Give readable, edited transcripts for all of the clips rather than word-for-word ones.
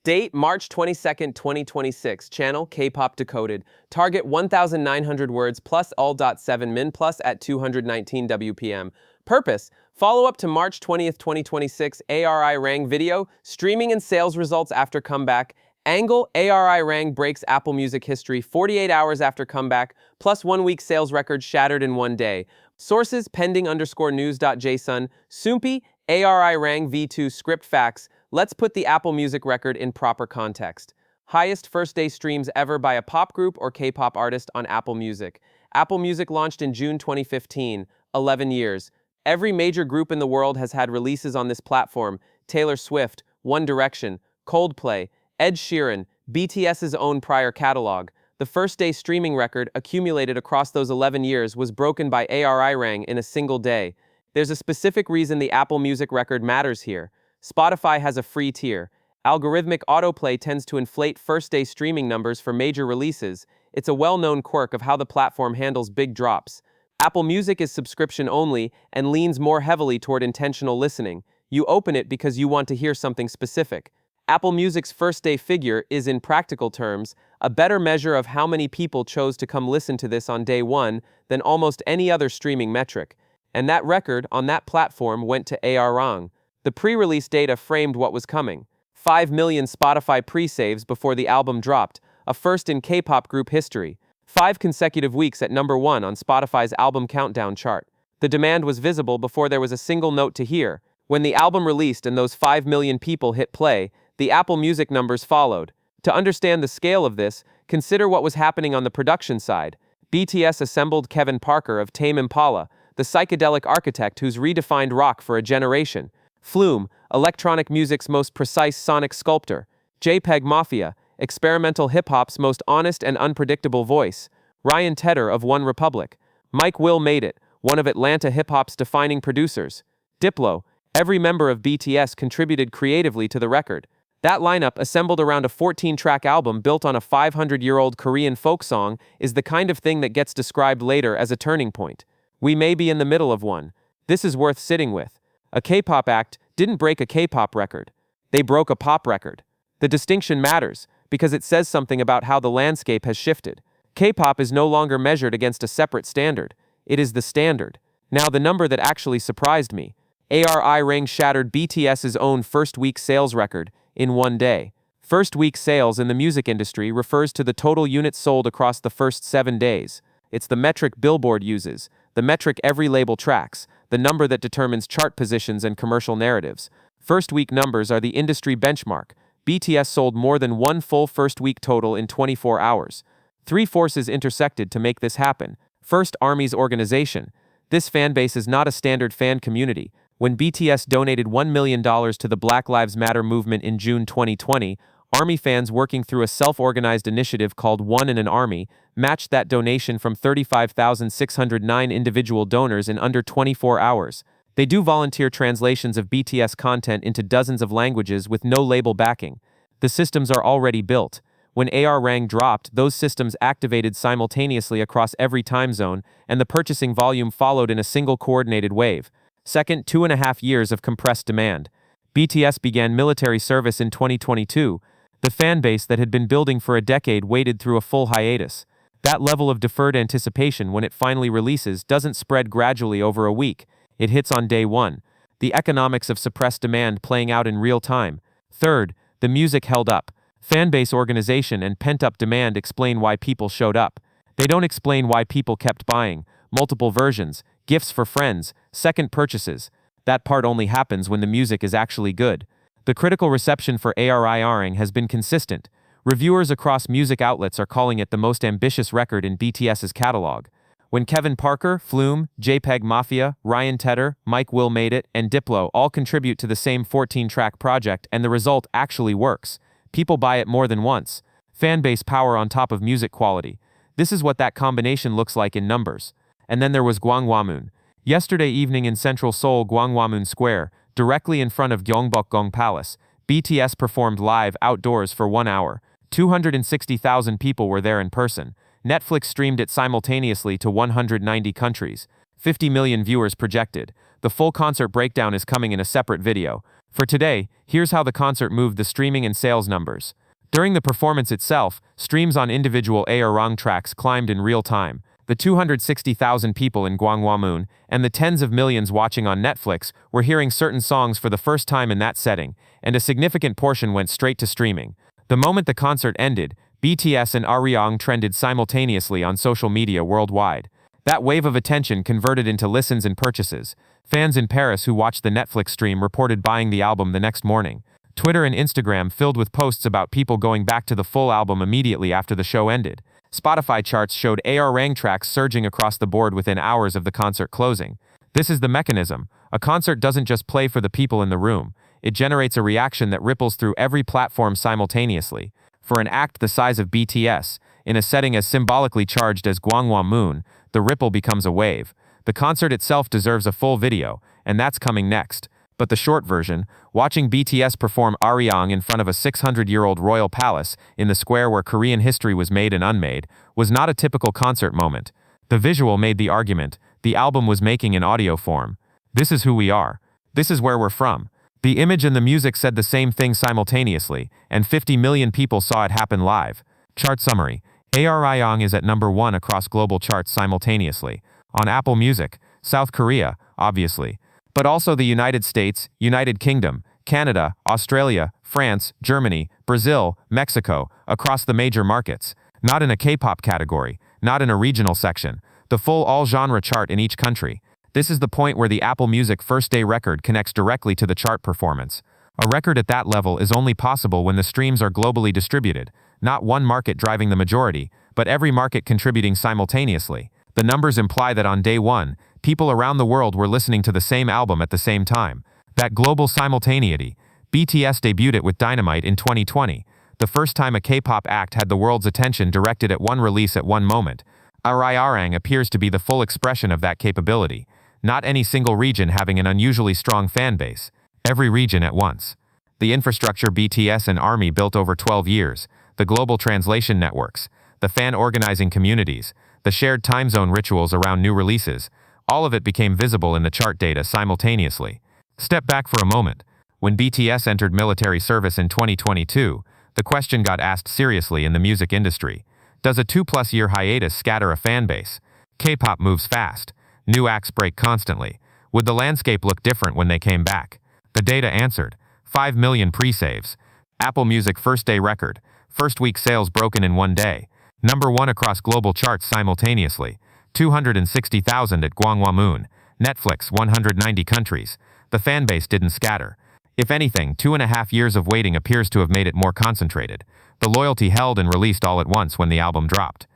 Date March 22nd, 2026. Channel K-pop decoded. Target 1,900 words plus all.7 min plus at 219 WPM. Purpose: follow up to March 20th, 2026 ARIRANG video, streaming and sales results after comeback. Angle: ARIRANG breaks Apple Music history 48 hours after comeback, plus 1 week sales record shattered in 1 day. Sources: pending_news.json. Soompi: ARIRANG V2 script facts. Let's put the Apple Music record in proper context. Highest first-day streams ever by a pop group or K-pop artist on Apple Music. Apple Music launched in June 2015, 11 years. Every major group in the world has had releases on this platform: Taylor Swift, One Direction, Coldplay, Ed Sheeran, BTS's own prior catalog. The first-day streaming record, accumulated across those 11 years, was broken by ARIRANG in a single day. There's a specific reason the Apple Music record matters here. Spotify has a free tier. Algorithmic autoplay tends to inflate first-day streaming numbers for major releases. It's a well-known quirk of how the platform handles big drops. Apple Music is subscription-only and leans more heavily toward intentional listening. You open it because you want to hear something specific. Apple Music's first-day figure is, in practical terms, a better measure of how many people chose to come listen to this on day one than almost any other streaming metric. And that record on that platform went to ARIRANG. The pre-release data framed what was coming. 5 million Spotify pre-saves before the album dropped, a first in K-pop group history. 5 consecutive weeks at number 1 on Spotify's album countdown chart. The demand was visible before there was a single note to hear. When the album released and those 5 million people hit play, the Apple Music numbers followed. To understand the scale of this, consider what was happening on the production side. BTS assembled Kevin Parker of Tame Impala, the psychedelic architect who's redefined rock for a generation. Flume, electronic music's most precise sonic sculptor. JPEG Mafia, experimental hip-hop's most honest and unpredictable voice. Ryan Tedder of One Republic. Mike Will Made It, one of Atlanta hip-hop's defining producers. Diplo, every member of BTS contributed creatively to the record. That lineup, assembled around a 14-track album built on a 500-year-old Korean folk song, is the kind of thing that gets described later as a turning point. We may be in the middle of one. This is worth sitting with. A K-pop act didn't break a K-pop record. They broke a pop record. The distinction matters, because it says something about how the landscape has shifted. K-pop is no longer measured against a separate standard. It is the standard. Now, the number that actually surprised me. ARIRANG shattered BTS's own first-week sales record in 1 day. First-week sales in the music industry refers to the total units sold across the first 7 days. It's the metric Billboard uses, the metric every label tracks, the number that determines chart positions and commercial narratives. First-week numbers are the industry benchmark. BTS sold more than 1 full first-week total in 24 hours. 3 forces intersected to make this happen. First, ARMY's organization. This fanbase is not a standard fan community. When BTS donated $1 million to the Black Lives Matter movement in June 2020, ARMY fans working through a self-organized initiative called One in an Army matched that donation from 35,609 individual donors in under 24 hours. They do volunteer translations of BTS content into dozens of languages with no label backing. The systems are already built. When ARIRANG dropped, those systems activated simultaneously across every time zone, and the purchasing volume followed in a single coordinated wave. Second, 2.5 years of compressed demand. BTS began military service in 2022. The fanbase that had been building for a decade waited through a full hiatus. That level of deferred anticipation when it finally releases doesn't spread gradually over a week. It hits on day one. The economics of suppressed demand playing out in real time. Third, the music held up. Fanbase organization and pent-up demand explain why people showed up. They don't explain why people kept buying. Multiple versions, gifts for friends, second purchases. That part only happens when the music is actually good. The critical reception for ARIRANG has been consistent. Reviewers across music outlets are calling it the most ambitious record in BTS's catalog. When Kevin Parker, Flume, JPEG Mafia, Ryan Tedder, Mike Will Made It, and Diplo all contribute to the same 14-track project and the result actually works, people buy it more than once. Fanbase power on top of music quality. This is what that combination looks like in numbers. And then there was Gwangwamun. Yesterday evening in central Seoul Gwangwamun Square, directly in front of Gyeongbokgung Palace, BTS performed live outdoors for 1 hour. 260,000 people were there in person. Netflix streamed it simultaneously to 190 countries. 50 million viewers projected. The full concert breakdown is coming in a separate video. For today, here's how the concert moved the streaming and sales numbers. During the performance itself, streams on individual ARIRANG tracks climbed in real time. The 260,000 people in Gwanghwamun and the tens of millions watching on Netflix were hearing certain songs for the first time in that setting, and a significant portion went straight to streaming. The moment the concert ended, BTS and ARIRANG trended simultaneously on social media worldwide. That wave of attention converted into listens and purchases. Fans in Paris who watched the Netflix stream reported buying the album the next morning. Twitter and Instagram filled with posts about people going back to the full album immediately after the show ended. Spotify charts showed ARIRANG tracks surging across the board within hours of the concert closing. This is the mechanism. A concert doesn't just play for the people in the room. It generates a reaction that ripples through every platform simultaneously. For an act the size of BTS, in a setting as symbolically charged as Gwanghwamun, the ripple becomes a wave. The concert itself deserves a full video, and that's coming next. But the short version, watching BTS perform ARIRANG in front of a 600-year-old royal palace in the square where Korean history was made and unmade, was not a typical concert moment. The visual made the argument the album was making in audio form. This is who we are. This is where we're from. The image and the music said the same thing simultaneously, and 50 million people saw it happen live. Chart summary. ARIRANG is at number 1 across global charts simultaneously. On Apple Music, South Korea, obviously, but also the United States, United Kingdom, Canada, Australia, France, Germany, Brazil, Mexico, across the major markets. Not in a K-pop category, not in a regional section. The full all-genre chart in each country. This is the point where the Apple Music first-day record connects directly to the chart performance. A record at that level is only possible when the streams are globally distributed, not one market driving the majority, but every market contributing simultaneously. The numbers imply that on day one, people around the world were listening to the same album at the same time. That global simultaneity. BTS debuted it with Dynamite in 2020, the first time a K-pop act had the world's attention directed at one release at one moment. ARIRANG appears to be the full expression of that capability. Not any single region having an unusually strong fan base. Every region at once. The infrastructure BTS and ARMY built over 12 years, the global translation networks, the fan organizing communities, the shared time zone rituals around new releases, all of it became visible in the chart data simultaneously. Step back for a moment. When BTS entered military service in 2022, the question got asked seriously in the music industry. Does a 2+ year hiatus scatter a fan base? K-pop moves fast. New acts break constantly. Would the landscape look different when they came back? The data answered. 5 million pre-saves. Apple Music first-day record. First week sales broken in one day. Number 1 across global charts simultaneously. 260,000 at Gwanghwamun. Netflix, 190 countries. The fan base didn't scatter. If anything, 2.5 years of waiting appears to have made it more concentrated. The loyalty held and released all at once when the album dropped.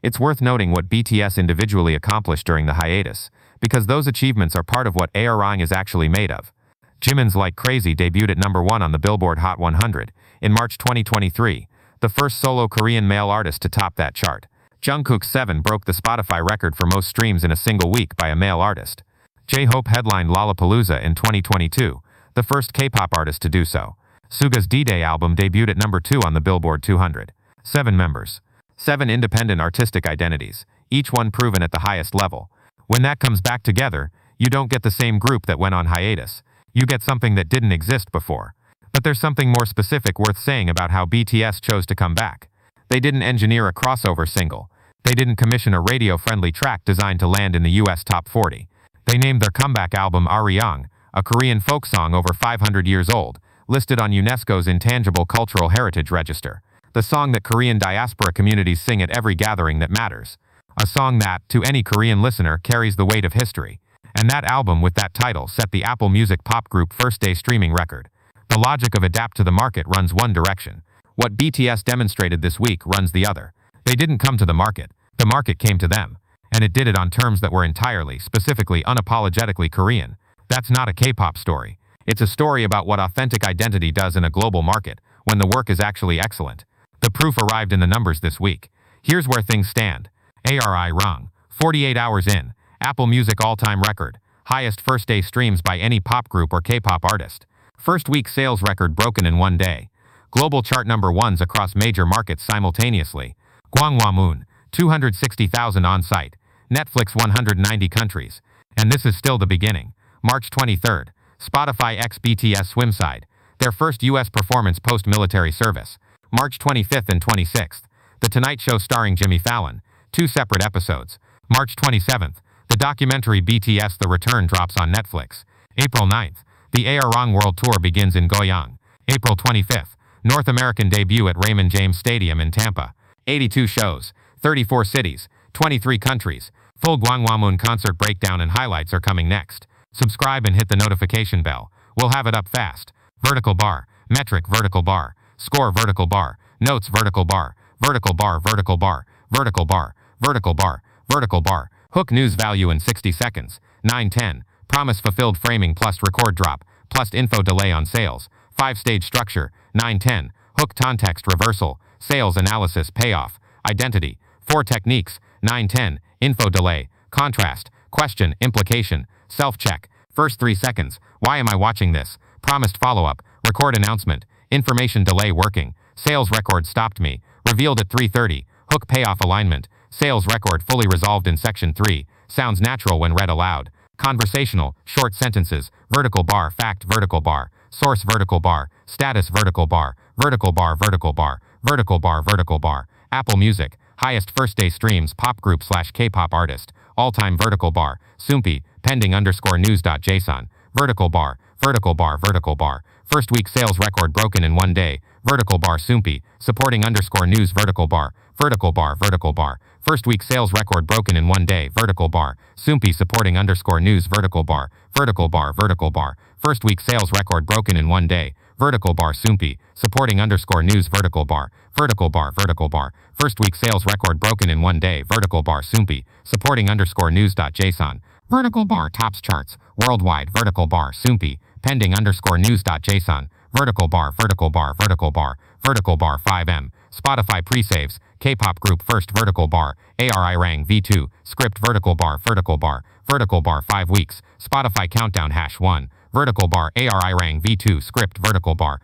It's worth noting what BTS individually accomplished during the hiatus, because those achievements are part of what ARIRANG is actually made of. Jimin's Like Crazy debuted at number 1 on the Billboard Hot 100 in March 2023, the first solo Korean male artist to top that chart. Jungkook's 7 broke the Spotify record for most streams in a single week by a male artist. J-Hope headlined Lollapalooza in 2022, the first K-pop artist to do so. Suga's D-Day album debuted at number 2 on the Billboard 200. 7 members. 7 independent artistic identities, each one proven at the highest level. When that comes back together, you don't get the same group that went on hiatus. You get something that didn't exist before. But there's something more specific worth saying about how BTS chose to come back. They didn't engineer a crossover single. They didn't commission a radio-friendly track designed to land in the US Top 40. They named their comeback album ARIRANG, a Korean folk song over 500 years old, listed on UNESCO's Intangible Cultural Heritage Register. The song that Korean diaspora communities sing at every gathering that matters. A song that, to any Korean listener, carries the weight of history. And that album with that title set the Apple Music pop group first-day streaming record. The logic of adapt to the market runs one direction. What BTS demonstrated this week runs the other. They didn't come to the market came to them. And it did it on terms that were entirely, specifically unapologetically Korean. That's not a K-pop story. It's a story about what authentic identity does in a global market, when the work is actually excellent. The proof arrived in the numbers this week. Here's where things stand. ARIRANG, 48 hours in, Apple Music all-time record, highest first-day streams by any pop group or K-pop artist. First week sales record broken in one day. Global chart number 1s across major markets simultaneously. Gwanghwamun, 260,000 on-site. Netflix, 190 countries. And this is still the beginning. March 23rd, Spotify x BTS Swimside, their first U.S. performance post-military service. March 25th and 26th, The Tonight Show starring Jimmy Fallon, 2 separate episodes. March 27th, the documentary BTS The Return drops on Netflix. April 9th, the ARIRANG World Tour begins in Goyang. April 25th, North American debut at Raymond James Stadium in Tampa. 82 shows, 34 cities, 23 countries. Full Gwangwamun concert breakdown and highlights are coming next. Subscribe and hit the notification bell. We'll have it up fast. Vertical bar, metric vertical bar, score vertical bar, notes vertical bar, vertical bar, vertical bar, vertical bar, vertical bar, vertical bar. Hook news value in 60 seconds. 9:10. Promise fulfilled framing plus record drop, plus info delay on sales. 5-stage structure. 9:10. Hook context reversal, sales analysis payoff, identity. 4 techniques. 9:10. Info delay, contrast, question, implication, self-check. First 3 seconds. Why am I watching this? Promised follow-up, record announcement, information delay working, sales record stopped me, revealed at 3:30, hook payoff alignment, sales record fully resolved in section 3, sounds natural when read aloud, conversational, short sentences, vertical bar, fact vertical bar, source vertical bar, status vertical bar, vertical bar, vertical bar, vertical bar, vertical bar, Apple Music, highest first day streams pop group / K-pop artist, all-time vertical bar, Soompi, pending _news.json, vertical bar, vertical bar, vertical bar, first week sales record broken in 1 day, vertical bar Soompi, supporting _news vertical bar, vertical bar, vertical bar, first week sales record broken in 1 day, vertical bar, Soompi supporting _news vertical bar, vertical bar, vertical bar, first week sales record broken in 1 day, vertical bar Soompi, supporting _news vertical bar, vertical bar, vertical bar, first week sales record broken in 1 day, vertical bar Soompi, supporting _news.json, vertical bar tops charts, worldwide vertical bar Soompi, pending _news.json, vertical bar, vertical bar, vertical bar, vertical bar 5M, Spotify pre-saves, K-pop group first vertical bar, ARIRANG V2, script vertical bar 5 weeks, Spotify countdown #1, vertical bar ARIRANG V2 script vertical bar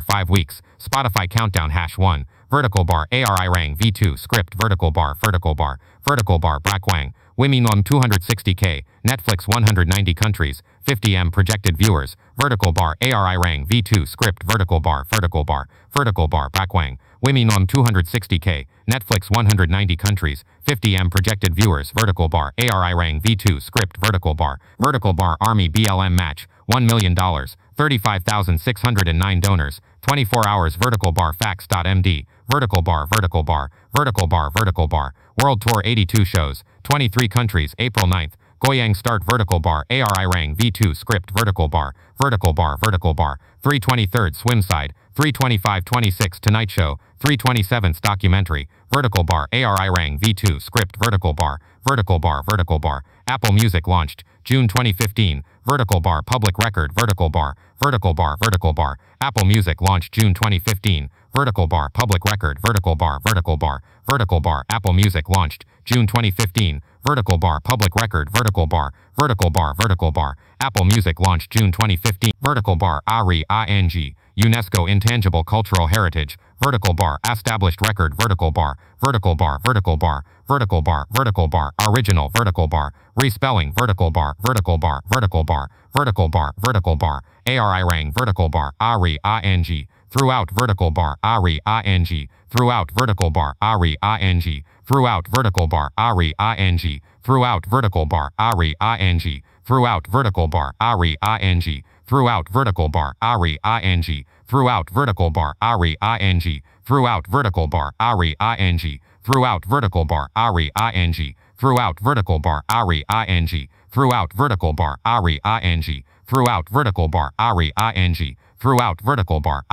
5 weeks, Spotify countdown #1, vertical bar ARIRANG V2 script vertical bar Brackwang, Wiminom 260k, Netflix 190 countries, 50M projected viewers, vertical bar ARIRANG V2 script vertical bar Brackwang, Wiminom 260k, Netflix 190 countries, 50M projected viewers, vertical bar ARIRANG V2 script vertical bar Army BLM match, $1 million, 35,609 donors, 24 hours, vertical bar facts.md, vertical bar, vertical bar, vertical bar, vertical bar, world tour 82 shows, 23 countries, April 9th, Goyang start, vertical bar ARIRANG V2 script vertical bar 323rd Swimside, 325-26 Tonight Show, 327th documentary, vertical bar ARIRANG V2 script vertical bar, Apple Music launched, June 2015, vertical bar public record, vertical bar, Apple Music launched June 2015, vertical bar public record, vertical bar, Apple Music launched, June 2015, vertical bar public record, vertical bar, Apple Music launched June 2015, vertical bar ARIRANG, UNESCO Intangible Cultural Heritage, vertical bar established record, vertical bar, original, vertical bar, respelling, vertical bar, ARIRANG, vertical bar, ARIRANG, throughout, vertical bar, ARIRANG, throughout, vertical bar, ARIRANG, throughout, vertical bar, ARIRANG, throughout, vertical bar, ARIRANG, throughout, vertical bar, ARIRANG, throughout, vertical bar, ARIRANG, throughout, vertical bar, ARIRANG, throughout, vertical bar, ARIRANG, throughout, vertical bar, ARIRANG, throughout, vertical bar, ARIRANG, throughout, vertical bar, ARIRANG, throughout, vertical bar, ARIRANG, throughout, vertical bar,